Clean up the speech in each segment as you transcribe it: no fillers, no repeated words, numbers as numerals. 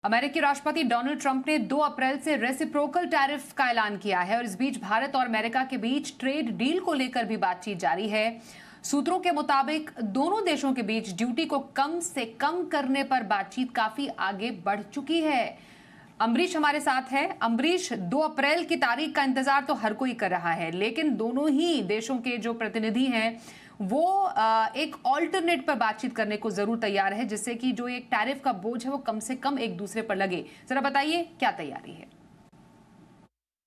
अमेरिकी राष्ट्रपति Donald Trump ने 2 अप्रैल से रेसिप्रोकल टैरिफ का ऐलान किया है और इस बीच भारत और अमेरिका के बीच ट्रेड डील को लेकर भी बातचीत जारी है। सूत्रों के मुताबिक दोनों देशों के बीच ड्यूटी को कम से कम करने पर बातचीत काफी आगे बढ़ चुकी है। अम्बरीश हमारे साथ है। अम्बरीश, 2 अप्रैल की तारीख का इंतजार तो हर कोई कर रहा है, लेकिन दोनों ही देशों के जो प्रतिनिधि हैं वो एक ऑल्टरनेट पर बातचीत करने को जरूर तैयार है, जिससे कि जो एक टैरिफ का बोझ है वो कम से कम एक दूसरे पर लगे। जरा बताइए क्या तैयारी है।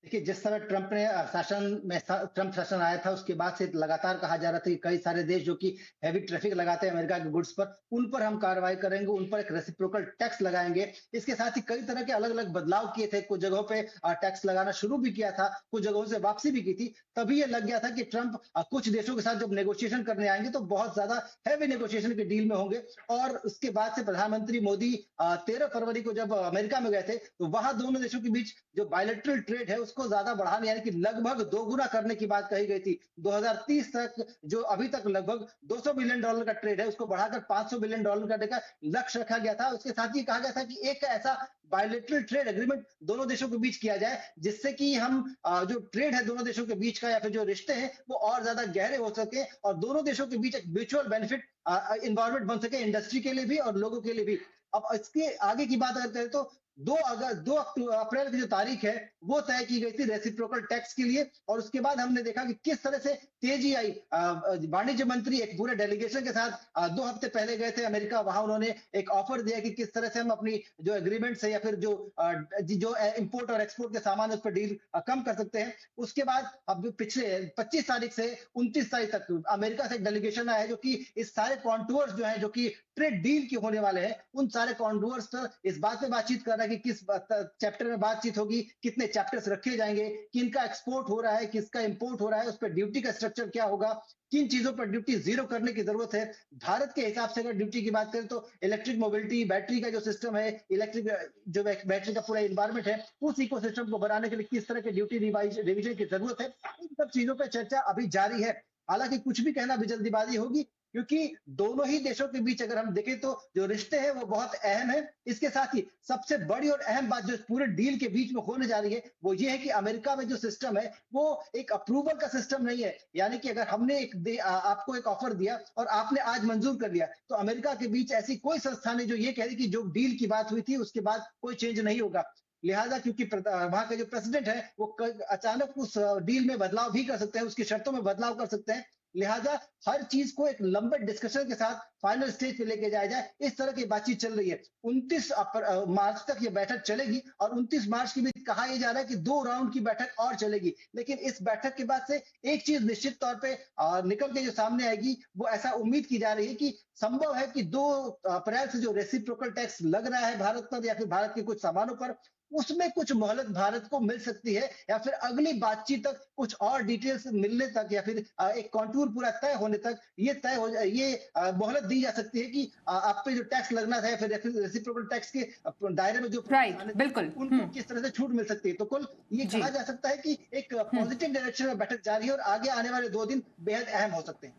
देखिए, जिस समय ट्रंप शासन आया था उसके बाद से लगातार कहा जा रहा था कि कई सारे देश जो कि हैवी ट्रैफिक लगाते हैं अमेरिका के गुड्स पर, उन पर हम कार्रवाई करेंगे, उन पर एक रेसिप्रोकल टैक्स लगाएंगे। इसके साथ ही कई तरह के अलग अलग बदलाव किए थे। कुछ जगहों पे टैक्स लगाना शुरू भी किया था, कुछ जगहों से वापसी भी की थी। तभी ये लग गया था कि ट्रंप कुछ देशों के साथ जब नेगोशिएशन करने आएंगे तो बहुत ज्यादा हैवी नेगोशिएशन के डील में होंगे। और उसके बाद से प्रधानमंत्री मोदी 13 फरवरी को जब अमेरिका में गए थे तो वहां दोनों देशों के बीच जो बायलैटरल ट्रेड है उसको ज्यादा बढ़ाने, यानी कि लगभग दोगुना करने की बात कही गई थी। 2030 तक जो अभी तक लगभग $200 बिलियन का ट्रेड है उसको बढ़ाकर $500 बिलियन करने का लक्ष्य रखा गया था। उसके साथ ही कहा गया था कि एक ऐसा बायलैटरल ट्रेड एग्रीमेंट दोनों देशों के बीच किया जाए जिससे कि हम जो ट्रेड है दोनों देशों के बीच का या फिर जो रिश्ते हैं वो और ज्यादा गहरे हो सके और दोनों देशों के बीच एक म्यूचुअल बेनिफिट इन्वायरमेंट बन सके, इंडस्ट्री के लिए भी और लोगों के लिए भी। अब इसके आगे की बात अगर करें तो 2 अप्रैल की जो तारीख है वो तय की गई थी रेसिप्रोकल टैक्स के लिए। और उसके बाद हमने देखा कि किस तरह से तेजी आई। वाणिज्य मंत्री एक पूरे डेलीगेशन के साथ 2 हफ्ते पहले गए थे अमेरिका। वहां उन्होंने एक ऑफर दिया कि किस तरह से हम अपनी जो एग्रीमेंट है या फिर जो इंपोर्ट और एक्सपोर्ट के सामान है उस पर डील कम कर सकते हैं। उसके बाद अब पिछले 25 तारीख से 29 तारीख तक अमेरिका से एक डेलीगेशन आया है जो कि इस सारे कॉन्टूर्स जो है जो कि ट्रेड डील के होने वाले हैं उन सारे कॉन्टूर्स पर इस बात पे बातचीत कर रहा है कि किस चैप्टर में बातचीत होगी, कितने चैप्टर्स रखे जाएंगे, किनका एक्सपोर्ट हो रहा है, किसका इंपोर्ट हो रहा है, उस पर ड्यूटी का स्ट्रक्चर क्या होगा, किन चीजों पर ड्यूटी जीरो करने की जरूरत है। भारत के हिसाब से अगर ड्यूटी की बात करें तो इलेक्ट्रिक मोबिलिटी, बैटरी का जो सिस्टम है, इलेक्ट्रिक जो बैटरी का पूरा इन्वायरमेंट है उस इकोसिस्टम को बनाने के लिए किस तरह के ड्यूटी रिविजन की जरूरत है, इन सब चीजों पर चर्चा अभी जारी है। हालांकि कुछ भी कहना भी जल्दीबाजी होगी क्योंकि दोनों ही देशों के बीच अगर हम देखें तो जो रिश्ते हैं वो बहुत अहम है। इसके साथ ही सबसे बड़ी और अहम बात जो पूरे डील के बीच में होने जा रही है वो ये है कि अमेरिका में जो सिस्टम है वो एक अप्रूवल का सिस्टम नहीं है। यानी कि अगर हमने आपको एक ऑफर दिया और आपने आज मंजूर कर लिया तो अमेरिका के बीच ऐसी कोई संस्था नहीं जो ये कह रही कि जो डील की बात हुई थी उसके बाद कोई चेंज नहीं होगा। लिहाजा क्योंकि वहां के जो प्रेसिडेंट है वो अचानक उस डील में बदलाव भी कर सकते हैं, उसकी शर्तों में बदलाव कर सकते हैं। लिहाजा हर चीज को एक लंबे डिस्कशन के साथ फाइनल स्टेज पे लेके जाया जाए, इस तरह की बातचीत चल रही है। 29 मार्च तक ये बैठक चलेगी और 29 मार्च के भी कहा यह जा रहा है कि 2 राउंड की बैठक और चलेगी। लेकिन इस बैठक के बाद से एक चीज निश्चित तौर पे निकल के जो सामने आएगी वो ऐसा उम्मीद की जा रही है कि संभव है कि 2 अप्रैल से जो रेसिप्रोकल टैक्स लग रहा है भारत पर या फिर भारत के कुछ सामानों पर उसमें कुछ मोहलत भारत को मिल सकती है या फिर अगली बातचीत तक कुछ और डिटेल्स मिलने तक या फिर एक कॉन्टूर पूरा तय होने तक ये मोहलत दी जा सकती है कि आप पे जो टैक्स लगना था या फिर रेसिप्रोकल टैक्स के दायरे में जो राइट, बिल्कुल। उनको किस तरह से छूट मिल सकती है। तो कुल ये जी। कहा जा सकता है कि एक पॉजिटिव डायरेक्शन में बैठक जारी है और आगे आने वाले 2 दिन बेहद अहम हो सकते हैं।